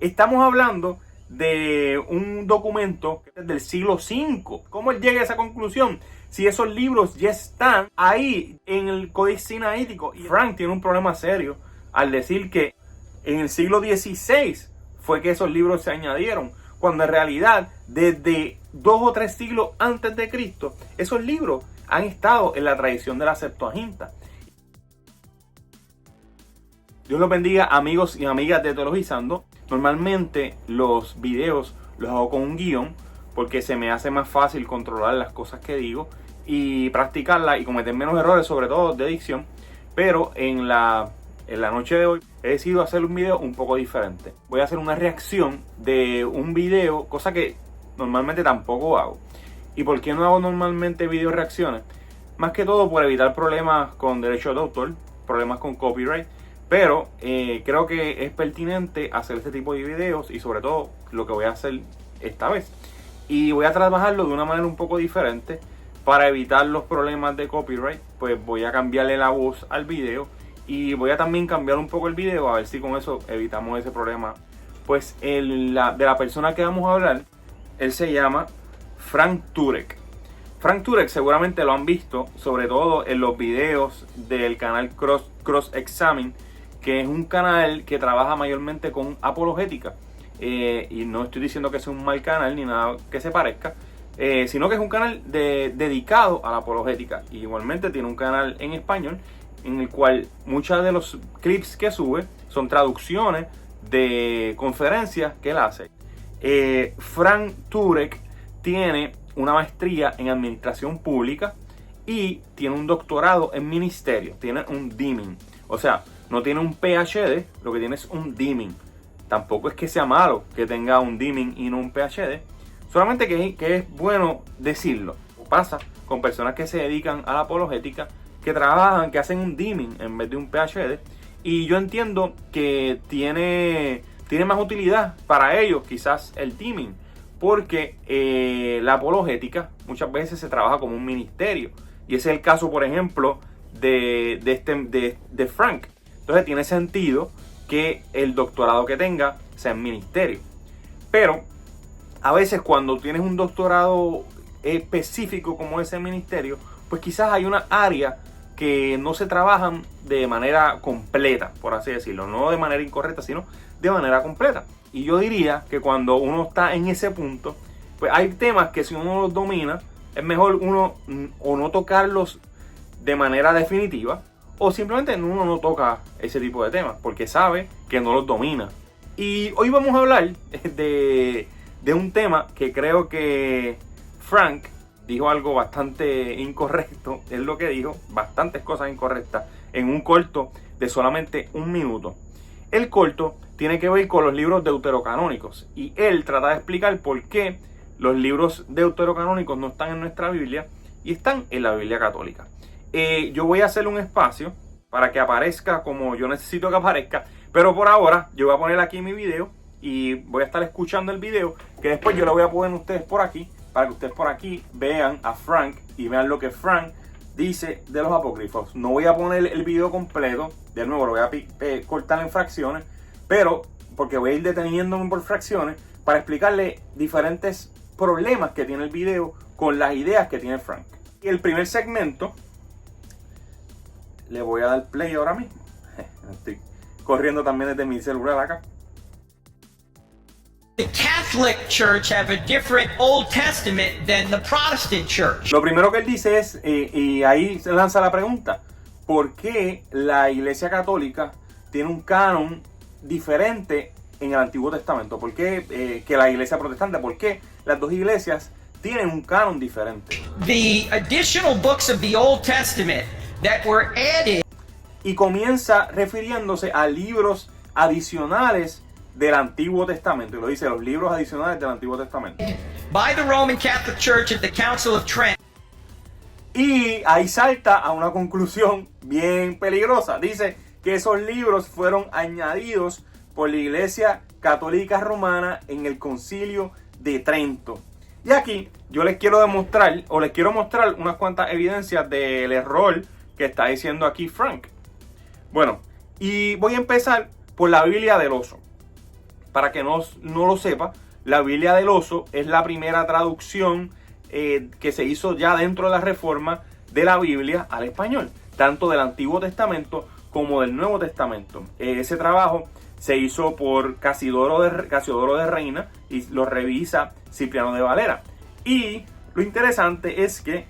Estamos hablando de un documento del siglo V. ¿Cómo él llega a esa conclusión? Si esos libros ya están ahí en el Códice Sinaítico. Y Frank tiene un problema serio al decir que en el siglo XVI fue que esos libros se añadieron, cuando en realidad desde 2 o 3 siglos antes de Cristo esos libros han estado en la tradición de la Septuaginta. Dios los bendiga, amigos y amigas de Teologizando. Normalmente los videos los hago con un guión porque se me hace más fácil controlar las cosas que digo y practicarlas y cometer menos errores, sobre todo de dicción. Pero en la noche de hoy he decidido hacer un video un poco diferente. Voy a hacer una reacción de un video, cosa que normalmente tampoco hago. ¿Y por qué no hago normalmente video reacciones? Más que todo por evitar problemas con derechos de autor, problemas con copyright. Pero creo que es pertinente hacer este tipo de videos y sobre todo lo que voy a hacer esta vez. Y voy a trabajarlo de una manera un poco diferente para evitar los problemas de copyright. Pues voy a cambiarle la voz al video y voy a también cambiar un poco el video a ver si con eso evitamos ese problema. Pues de la persona que vamos a hablar, él se llama Frank Turek. Frank Turek seguramente lo han visto, sobre todo en los videos del canal Cross Examine, que es un canal que trabaja mayormente con apologética. Y no estoy diciendo que sea un mal canal ni nada que se parezca, sino que es un canal dedicado a la apologética. Y igualmente tiene un canal en español en el cual muchos de los clips que sube son traducciones de conferencias que él hace. Frank Turek tiene una maestría en administración pública y tiene un doctorado en ministerio, tiene un DMin. O sea, no tiene un PhD, lo que tiene es un DMin. Tampoco es que sea malo que tenga un DMin y no un PhD, solamente que es bueno decirlo. Pasa con personas que se dedican a la apologética, que trabajan, que hacen un DMin en vez de un PhD, y yo entiendo que tiene más utilidad para ellos quizás el DMin, porque la apologética muchas veces se trabaja como un ministerio, y ese es el caso, por ejemplo, de Frank. Entonces tiene sentido que el doctorado que tenga sea en ministerio. Pero a veces cuando tienes un doctorado específico como ese ministerio, pues quizás hay una área que no se trabajan de manera completa, por así decirlo. No de manera incorrecta, sino de manera completa. Y yo diría que cuando uno está en ese punto, pues hay temas que si uno los domina, es mejor uno o no tocarlos de manera definitiva, o simplemente uno no toca ese tipo de temas porque sabe que no los domina. Y hoy vamos a hablar de un tema que creo que Frank dijo algo bastante incorrecto. Es lo que dijo, bastantes cosas incorrectas en un corto de solamente 1 minuto. El corto tiene que ver con los libros deuterocanónicos y él trata de explicar por qué los libros deuterocanónicos no están en nuestra Biblia y están en la Biblia católica. Yo voy a hacer un espacio para que aparezca como yo necesito que aparezca, pero por ahora yo voy a poner aquí mi video y voy a estar escuchando el video, que después yo lo voy a poner ustedes por aquí, para que ustedes por aquí vean a Frank y vean lo que Frank dice de los apócrifos. No voy a poner el video completo, de nuevo lo voy a cortar en fracciones, pero porque voy a ir deteniéndome por fracciones para explicarle diferentes problemas que tiene el video con las ideas que tiene Frank. Y el primer segmento le voy a dar play ahora mismo. Estoy corriendo también desde mi celular acá. The Catholic Church have a different Old Testament than the Protestant Church. Lo primero que él dice es, y ahí se lanza la pregunta, ¿por qué la Iglesia Católica tiene un canon diferente en el Antiguo Testamento? ¿Por qué que la Iglesia Protestante? ¿Por qué las dos iglesias tienen un canon diferente? The additional books of the Old Testament that were added. Y comienza refiriéndose a libros adicionales del Antiguo Testamento. Y lo dice, los libros adicionales del Antiguo Testamento. By the Roman Catholic Church at the Council of Trent. Y ahí salta a una conclusión bien peligrosa. Dice que esos libros fueron añadidos por la Iglesia Católica Romana en el Concilio de Trento. Y aquí yo les quiero demostrar, o les quiero mostrar unas cuantas evidencias del error que está diciendo aquí Frank. Bueno, y voy a empezar por la Biblia del Oso. para que no lo sepa, la Biblia del Oso es la primera traducción que se hizo ya dentro de la Reforma de la Biblia al español, tanto del Antiguo Testamento como del Nuevo Testamento. Ese trabajo se hizo por Casiodoro de Reina y lo revisa Cipriano de Valera. Y lo interesante es que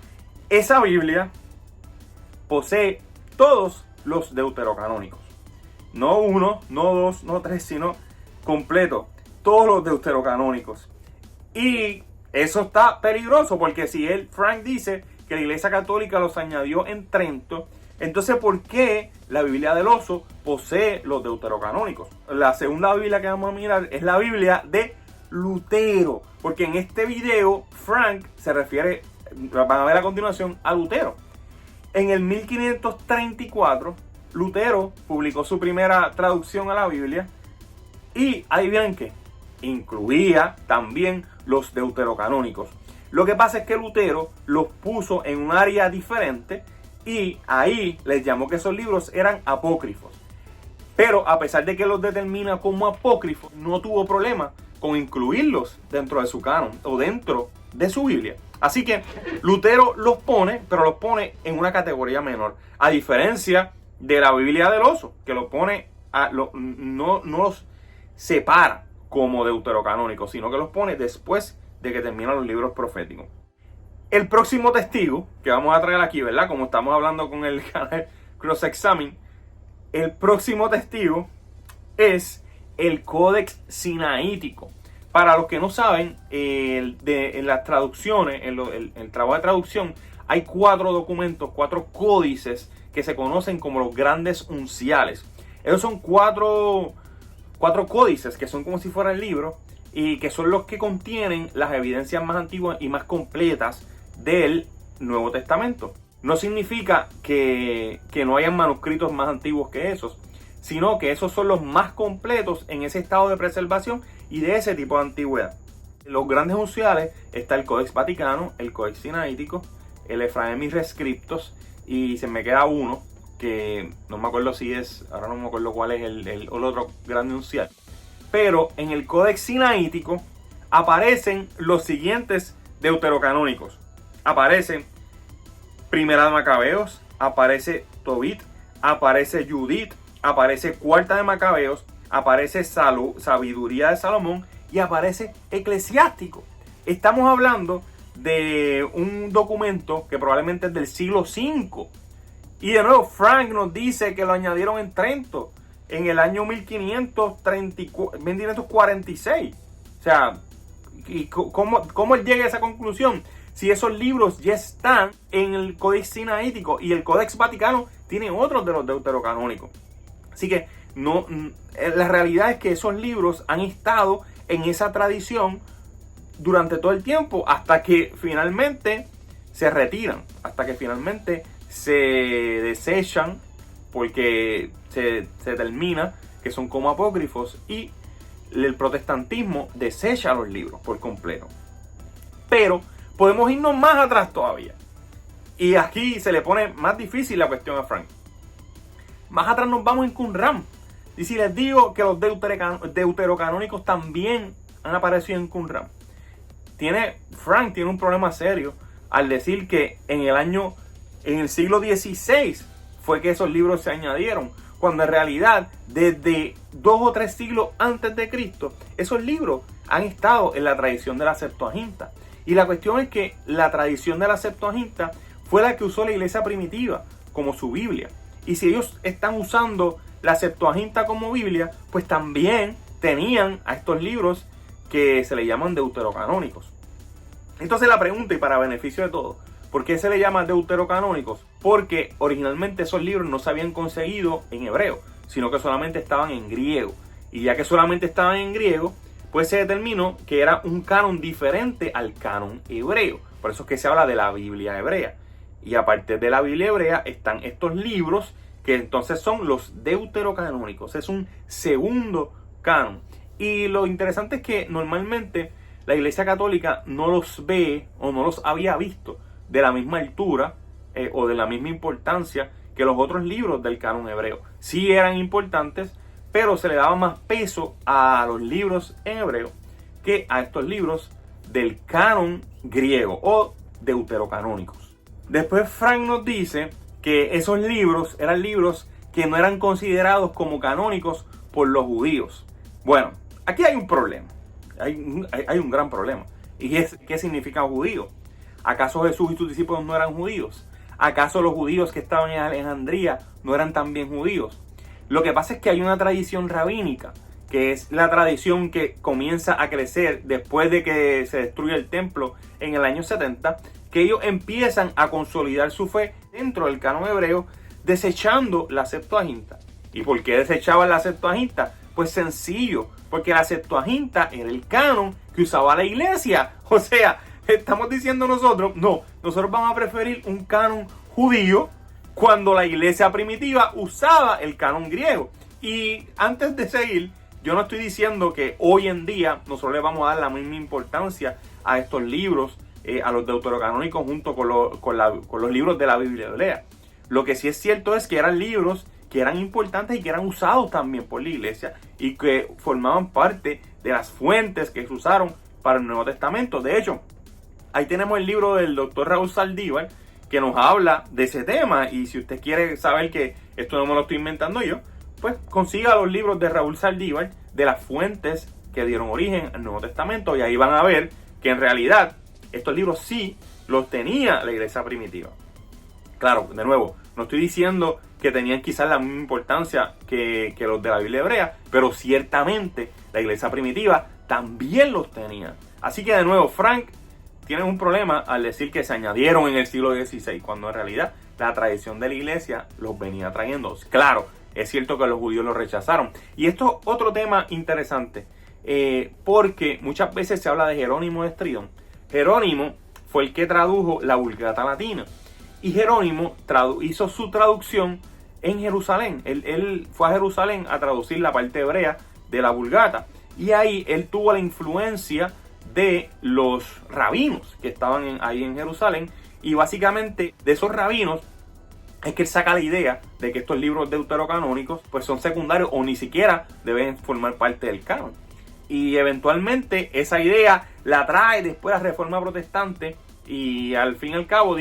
esa Biblia posee todos los deuterocanónicos. No uno, no dos, no tres, sino completo. Todos los deuterocanónicos. Y eso está peligroso porque si Frank dice que la Iglesia Católica los añadió en Trento, entonces ¿por qué la Biblia del Oso posee los deuterocanónicos? La segunda Biblia que vamos a mirar es la Biblia de Lutero, porque en este video Frank se refiere, van a ver a continuación, a Lutero. En el 1534 Lutero publicó su primera traducción a la Biblia y adivinen qué, incluía también los deuterocanónicos. Lo que pasa es que Lutero los puso en un área diferente y ahí les llamó que esos libros eran apócrifos. Pero a pesar de que los determina como apócrifos, no tuvo problema con incluirlos dentro de su canon o dentro de su Biblia. Así que Lutero los pone, pero los pone en una categoría menor. A diferencia de la Biblia del Oso, que los pone, no los separa como deuterocanónicos, sino que los pone después de que terminan los libros proféticos. El próximo testigo que vamos a traer aquí, ¿verdad? Como estamos hablando con el canal Cross Examine, el próximo testigo es el Codex Sinaítico. Para los que no saben, en las traducciones, en el trabajo de traducción, hay 4 documentos, 4 códices que se conocen como los grandes unciales. Esos son 4 códices que son como si fuera el libro y que son los que contienen las evidencias más antiguas y más completas del Nuevo Testamento. No significa que no hayan manuscritos más antiguos que esos, sino que esos son los más completos en ese estado de preservación y de ese tipo de antigüedad. En los grandes unciales está el Codex Vaticano, el Codex Sinaítico, el Ephraemi Rescriptos y se me queda uno que no me acuerdo si es, ahora no me acuerdo cuál es el otro grande uncial. Pero en el Codex Sinaítico aparecen los siguientes deuterocanónicos. Aparece Primera de Macabeos, aparece Tobit, aparece Judith, aparece Cuarta de Macabeos, aparece Sabiduría de Salomón y aparece Eclesiástico. Estamos hablando de un documento que probablemente es del siglo V. Y de nuevo Frank nos dice que lo añadieron en Trento en el año 1546. O sea, ¿y cómo él llega a esa conclusión? Si esos libros ya están en el Codex Sinaítico y el Codex Vaticano tiene otros de los deuterocanónicos. Así que la realidad es que esos libros han estado en esa tradición durante todo el tiempo hasta que finalmente se retiran, hasta que finalmente se desechan porque se determina que son como apócrifos y el protestantismo desecha los libros por completo. Pero podemos irnos más atrás todavía. Y aquí se le pone más difícil la cuestión a Frank. Más atrás nos vamos en Qumran. Y si les digo que los deuterocanónicos también han aparecido en Qumran. Frank tiene un problema serio al decir que en el siglo XVI fue que esos libros se añadieron. Cuando en realidad desde 2 o 3 siglos antes de Cristo esos libros han estado en la tradición de la Septuaginta. Y la cuestión es que la tradición de la Septuaginta fue la que usó la iglesia primitiva como su Biblia. Y si ellos están usando la Septuaginta como Biblia, pues también tenían a estos libros que se le llaman deuterocanónicos. Entonces la pregunta, y para beneficio de todos, ¿por qué se le llama deuterocanónicos? Porque originalmente esos libros no se habían conseguido en hebreo, sino que solamente estaban en griego. Y ya que solamente estaban en griego, pues se determinó que era un canon diferente al canon hebreo. Por eso es que se habla de la Biblia hebrea. Y aparte de la Biblia hebrea están estos libros que entonces son los deuterocanónicos. Es un segundo canon. Y lo interesante es que normalmente la Iglesia Católica no los ve o no los había visto de la misma altura o de la misma importancia que los otros libros del canon hebreo. Sí eran importantes, pero se le daba más peso a los libros en hebreo que a estos libros del canon griego o deuterocanónicos. Después Frank nos dice que esos libros eran libros que no eran considerados como canónicos por los judíos. Bueno, aquí hay un problema, hay un gran problema. ¿Y qué significa judío? ¿Acaso Jesús y sus discípulos no eran judíos? ¿Acaso los judíos que estaban en Alejandría no eran también judíos? Lo que pasa es que hay una tradición rabínica, que es la tradición que comienza a crecer después de que se destruye el templo en el año 70, que ellos empiezan a consolidar su fe dentro del canon hebreo, desechando la Septuaginta. ¿Y por qué desechaban la Septuaginta? Pues sencillo, porque la Septuaginta era el canon que usaba la iglesia. O sea, estamos diciendo nosotros vamos a preferir un canon judío cuando la iglesia primitiva usaba el canon griego. Y antes de seguir, yo no estoy diciendo que hoy en día nosotros le vamos a dar la misma importancia a estos libros, a los deuterocanónicos junto con los libros de la Biblia hebrea. Lo que sí es cierto es que eran libros que eran importantes y que eran usados también por la iglesia y que formaban parte de las fuentes que se usaron para el Nuevo Testamento. De hecho, ahí tenemos el libro del doctor Raúl Saldívar, que nos habla de ese tema, y si usted quiere saber que esto no me lo estoy inventando yo, pues consiga los libros de Raúl Saldívar de las fuentes que dieron origen al Nuevo Testamento, y ahí van a ver que en realidad estos libros sí los tenía la iglesia primitiva. Claro, de nuevo, no estoy diciendo que tenían quizás la misma importancia que los de la Biblia hebrea, pero ciertamente la iglesia primitiva también los tenía. Así que de nuevo, Frank tiene un problema al decir que se añadieron en el siglo XVI, cuando en realidad la tradición de la iglesia los venía trayendo. Claro, es cierto que los judíos los rechazaron. Y esto es otro tema interesante, porque muchas veces se habla de Jerónimo de Estridón. Jerónimo fue el que tradujo la Vulgata latina. Y Jerónimo hizo su traducción en Jerusalén. Él fue a Jerusalén a traducir la parte hebrea de la Vulgata. Y ahí él tuvo la influencia de los rabinos que estaban ahí en Jerusalén. Y básicamente de esos rabinos es que él saca la idea de que estos libros deuterocanónicos pues son secundarios o ni siquiera deben formar parte del canon. Y eventualmente esa idea la trae después la Reforma Protestante, y al fin y al cabo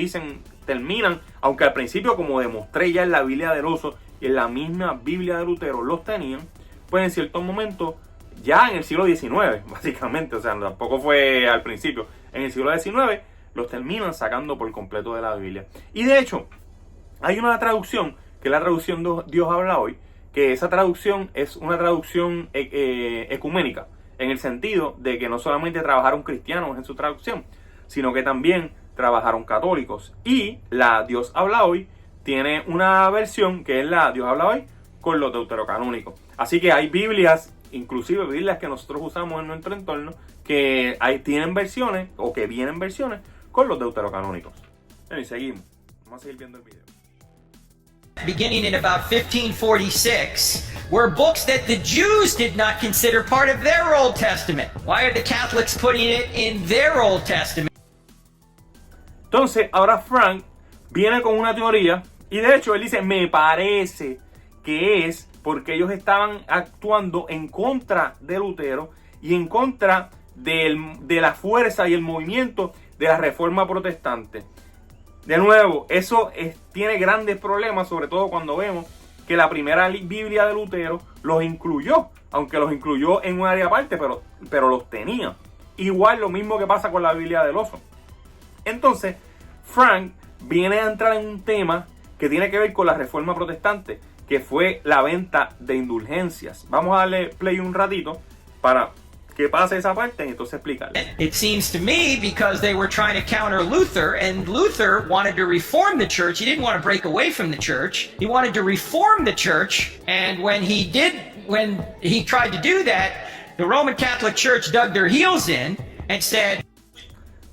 terminan, aunque al principio, como demostré ya en la Biblia de Oso y en la misma Biblia de Lutero los tenían, pues en cierto momento, ya en el siglo XIX, básicamente, o sea, tampoco fue al principio, en el siglo XIX los terminan sacando por completo de la Biblia. Y de hecho, hay una traducción, que es la traducción Dios habla hoy, que esa traducción es una traducción ecuménica, en el sentido de que no solamente trabajaron cristianos en su traducción, sino que también trabajaron católicos. Y la Dios habla hoy tiene una versión que es la Dios habla hoy con los deuterocanónicos. Así que hay Biblias, inclusive Biblias que nosotros usamos en nuestro entorno, que tienen versiones o que vienen versiones con los deuterocanónicos. Bueno, y seguimos. Vamos a seguir viendo el video. Beginning in about 1546, were books that the Jews did not consider part of their Old Testament. Why are the Catholics putting it in their Old Testament? Entonces, ahora Frank viene con una teoría, y de hecho él dice, me parece que es porque ellos estaban actuando en contra de Lutero y en contra de la fuerza y el movimiento de la Reforma Protestante. De nuevo, eso tiene grandes problemas, sobre todo cuando vemos que la primera Biblia de Lutero los incluyó, aunque los incluyó en un área aparte, pero los tenía. Igual lo mismo que pasa con la Biblia del Oso. Entonces, Frank viene a entrar en un tema que tiene que ver con la Reforma Protestante, que fue la venta de indulgencias. Vamos a darle play un ratito para que pase esa parte y entonces explicarle. It seems to me because they were trying to counter Luther, and Luther wanted to reform the church. He didn't want to break away from the church. He wanted to reform the church, and when he tried to do that, the Roman Catholic Church dug their heels in and said,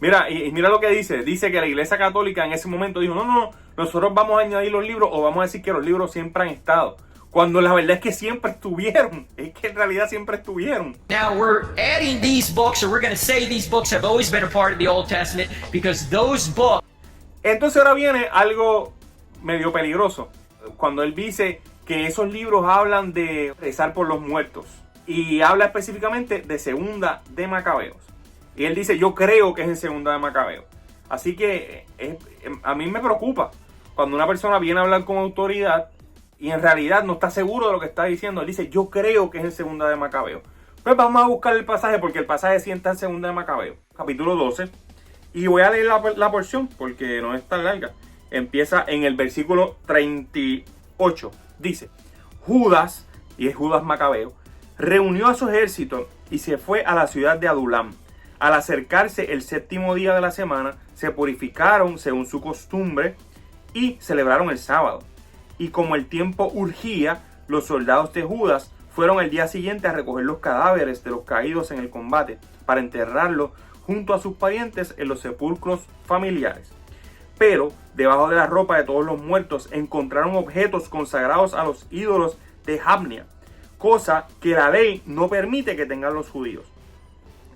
Mira, y mira lo que dice. Dice que la Iglesia Católica en ese momento dijo, no, nosotros vamos a añadir los libros, o vamos a decir que los libros siempre han estado. Cuando la verdad es que siempre estuvieron. Es que en realidad siempre estuvieron. Now we're adding these books, or we're going to say these books have always been a part of the Old Testament, because those books... Entonces ahora viene algo medio peligroso. Cuando él dice que esos libros hablan de rezar por los muertos. Y habla específicamente de Segunda de Macabeos. Y él dice, yo creo que es en Segunda de Macabeos. Así que a mí me preocupa cuando una persona viene a hablar con autoridad y en realidad no está seguro de lo que está diciendo. Él dice, yo creo que es en Segunda de Macabeos. Pues vamos a buscar el pasaje, porque el pasaje sí está en Segunda de Macabeos, capítulo 12. Y voy a leer la porción porque no es tan larga. Empieza en el versículo 38. Dice, Judas, y es Judas Macabeo, reunió a su ejército y se fue a la ciudad de Adulam. Al acercarse el séptimo día de la semana, se purificaron según su costumbre y celebraron el sábado. Y como el tiempo urgía, los soldados de Judas fueron el día siguiente a recoger los cadáveres de los caídos en el combate para enterrarlos junto a sus parientes en los sepulcros familiares. Pero debajo de la ropa de todos los muertos encontraron objetos consagrados a los ídolos de Jabnia, cosa que la ley no permite que tengan los judíos.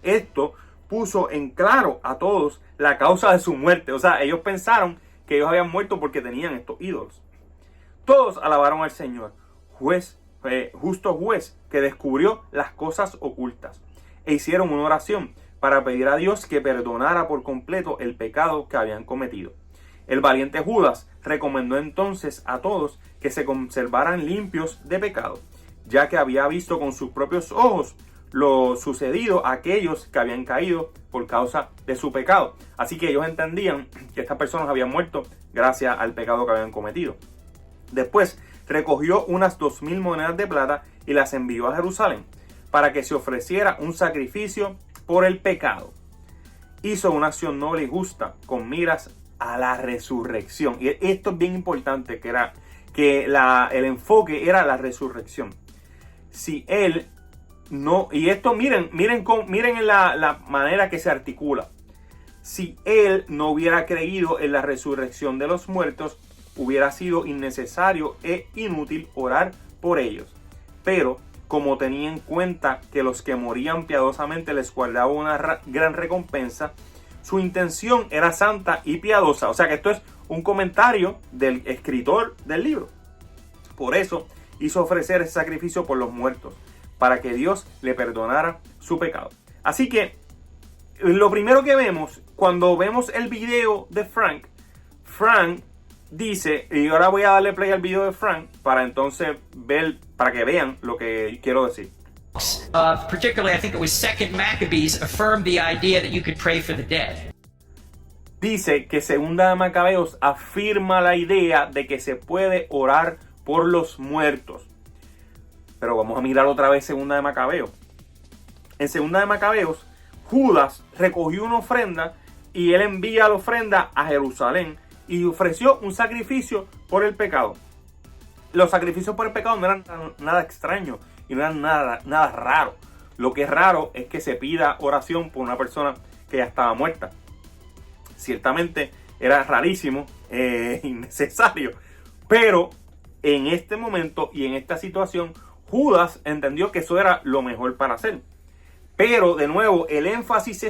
Esto puso en claro a todos la causa de su muerte. O sea, ellos pensaron que ellos habían muerto porque tenían estos ídolos. Todos alabaron al Señor, justo juez, que descubrió las cosas ocultas, e hicieron una oración para pedir a Dios que perdonara por completo el pecado que habían cometido. El valiente Judas recomendó entonces a todos que se conservaran limpios de pecado, ya que había visto con sus propios ojos lo sucedido a aquellos que habían caído por causa de su pecado. Así que ellos entendían que estas personas habían muerto gracias al pecado que habían cometido. Después recogió unas 2000 monedas de plata y las envió a Jerusalén para que se ofreciera un sacrificio por el pecado. Hizo una acción noble y justa con miras a la resurrección. Y esto es bien importante, el enfoque era la resurrección. Si él no, y esto miren en la manera que se articula. Si él no hubiera creído en la resurrección de los muertos, hubiera sido innecesario e inútil orar por ellos. Pero como tenía en cuenta que los que morían piadosamente les guardaba una gran recompensa, su intención era santa y piadosa. O sea que esto es un comentario del escritor del libro. Por eso hizo ofrecer ese sacrificio por los muertos, para que Dios le perdonara su pecado. Así que lo primero que vemos cuando vemos el video de Frank dice, y ahora voy a darle play al video de Frank para entonces ver, para que vean lo que quiero decir. Particularly, I think it was 2 Maccabees affirmed the idea that you could pray for the dead. Dice que Segunda de Macabeos afirma la idea de que se puede orar por los muertos. Pero vamos a mirar otra vez Segunda de Macabeos. En Segunda de Macabeos, Judas recogió una ofrenda y él envía la ofrenda a Jerusalén y ofreció un sacrificio por el pecado. Los sacrificios por el pecado no eran nada extraño y no eran nada raro. Lo que es raro es que se pida oración por una persona que ya estaba muerta. Ciertamente era rarísimo, innecesario. Pero en este momento y en esta situación, Judas entendió que eso era lo mejor para hacer. Pero de nuevo, el énfasis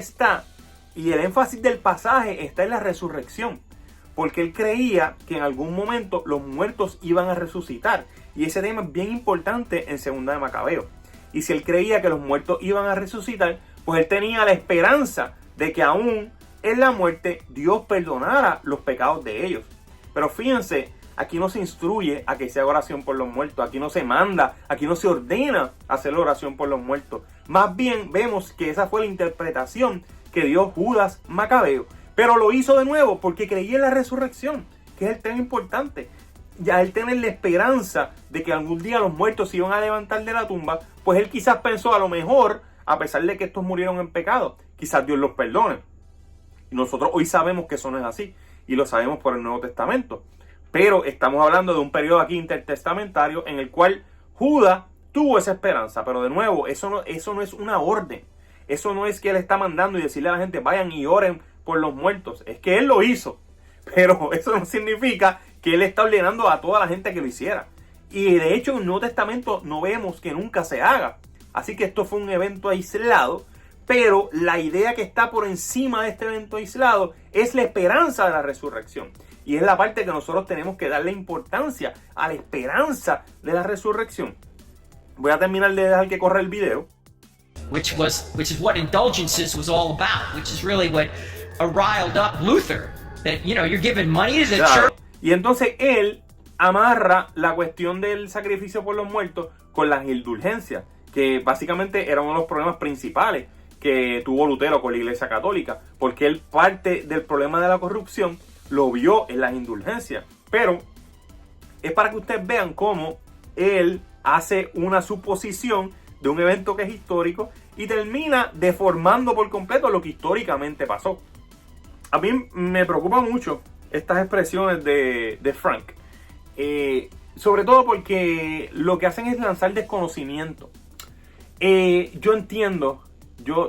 del pasaje está en la resurrección. Porque él creía que en algún momento los muertos iban a resucitar. Y ese tema es bien importante en Segunda de Macabeos. Y si él creía que los muertos iban a resucitar, pues él tenía la esperanza de que aún en la muerte Dios perdonara los pecados de ellos. Pero fíjense, aquí no se instruye a que se haga oración por los muertos. Aquí no se manda, aquí no se ordena hacer la oración por los muertos. Más bien vemos que esa fue la interpretación que dio Judas Macabeo. Pero lo hizo de nuevo porque creía en la resurrección, que es el tema importante. Ya él tener la esperanza de que algún día los muertos se iban a levantar de la tumba, pues él quizás pensó, a lo mejor, a pesar de que estos murieron en pecado, quizás Dios los perdone. Y nosotros hoy sabemos que eso no es así, y lo sabemos por el Nuevo Testamento. Pero estamos hablando de un periodo aquí intertestamentario en el cual Judas tuvo esa esperanza. Pero de nuevo, eso no es una orden. Eso no es que él está mandando y decirle a la gente, vayan y oren por los muertos. Es que él lo hizo. Pero eso no significa que él está ordenando a toda la gente que lo hiciera. Y de hecho en el Nuevo Testamento no vemos que nunca se haga. Así que esto fue un evento aislado. Pero la idea que está por encima de este evento aislado es la esperanza de la resurrección. Y es la parte que nosotros tenemos que darle importancia a la esperanza de la resurrección. Voy a terminar de dejar que corra el video. Which is what indulgences was all about, which is really what riled up Luther. That, you know, you're giving money to the church. Y entonces él amarra la cuestión del sacrificio por los muertos con las indulgencias, que básicamente era uno de los problemas principales que tuvo Lutero con la Iglesia Católica, porque él parte del problema de la corrupción lo vio en las indulgencias. Pero es para que ustedes vean cómo él hace una suposición de un evento que es histórico y termina deformando por completo lo que históricamente pasó. A mí me preocupa mucho estas expresiones de Frank, sobre todo porque lo que hacen es lanzar desconocimiento. Yo entiendo,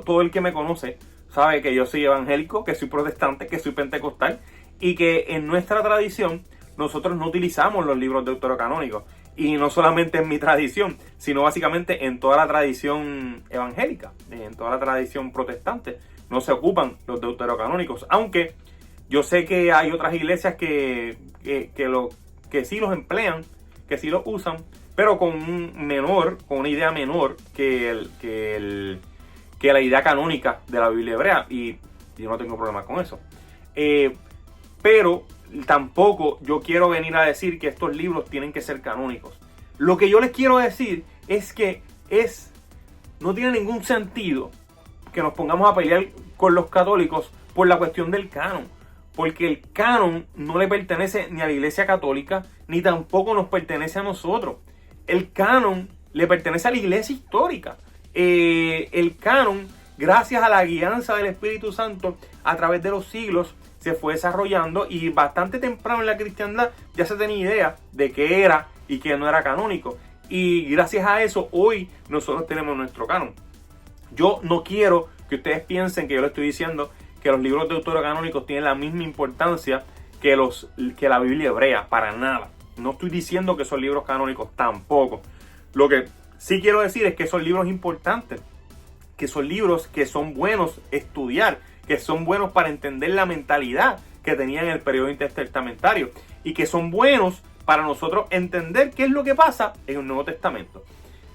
todo el que me conoce sabe que yo soy evangélico, que soy protestante, que soy pentecostal y que en nuestra tradición nosotros no utilizamos los libros deuterocanónicos. Y no solamente en mi tradición, sino básicamente en toda la tradición evangélica, en toda la tradición protestante. No se ocupan los deuterocanónicos, aunque yo sé que hay otras iglesias que sí los emplean, que sí los usan, pero con una idea menor que la idea canónica de la Biblia hebrea, y yo no tengo problema con eso. Pero tampoco yo quiero venir a decir que estos libros tienen que ser canónicos. Lo que yo les quiero decir es que no tiene ningún sentido que nos pongamos a pelear con los católicos por la cuestión del canon, porque el canon no le pertenece ni a la Iglesia Católica ni tampoco nos pertenece a nosotros. El canon le pertenece a la Iglesia histórica. El canon, gracias a la guianza del Espíritu Santo a través de los siglos, se fue desarrollando y bastante temprano en la cristiandad ya se tenía idea de qué era y qué no era canónico. Y gracias a eso hoy nosotros tenemos nuestro canon. Yo no quiero que ustedes piensen que yo les estoy diciendo que los libros deuterocanónicos tienen la misma importancia que la Biblia hebrea, para nada. No estoy diciendo que son libros canónicos, tampoco. Lo que sí quiero decir es que son libros importantes, que son libros que son buenos estudiar, que son buenos para entender la mentalidad que tenían en el periodo intertestamentario y que son buenos para nosotros entender qué es lo que pasa en el Nuevo Testamento.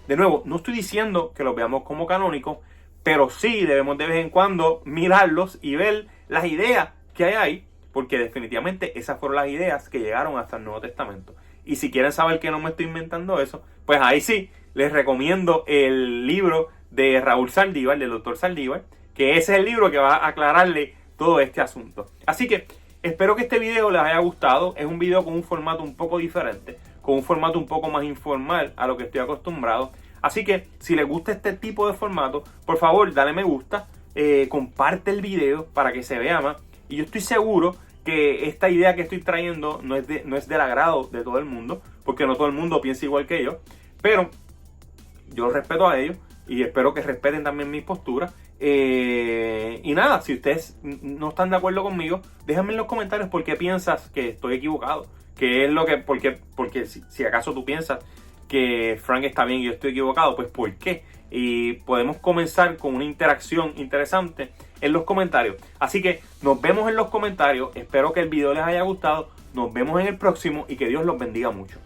De nuevo, no estoy diciendo que los veamos como canónicos, pero sí debemos de vez en cuando mirarlos y ver las ideas que hay ahí, porque definitivamente esas fueron las ideas que llegaron hasta el Nuevo Testamento. Y si quieren saber que no me estoy inventando eso, pues ahí sí les recomiendo el libro de Raúl Saldívar, del doctor Saldívar, que ese es el libro que va a aclararle todo este asunto. Así que espero que este video les haya gustado. Es un video con un formato un poco diferente, con un formato un poco más informal a lo que estoy acostumbrado. Así que si les gusta este tipo de formato, por favor dale me gusta, comparte el video para que se vea más. Y yo estoy seguro que esta idea que estoy trayendo no es del agrado de todo el mundo, porque no todo el mundo piensa igual que yo, pero yo respeto a ellos y espero que respeten también mi postura. Y nada, si ustedes no están de acuerdo conmigo, déjame en los comentarios por qué piensas que estoy equivocado, qué es lo que, porque si acaso tú piensas que Frank está bien y yo estoy equivocado, pues ¿por qué? Y podemos comenzar con una interacción interesante en los comentarios. Así que nos vemos en los comentarios. Espero que el video les haya gustado. Nos vemos en el próximo y que Dios los bendiga mucho.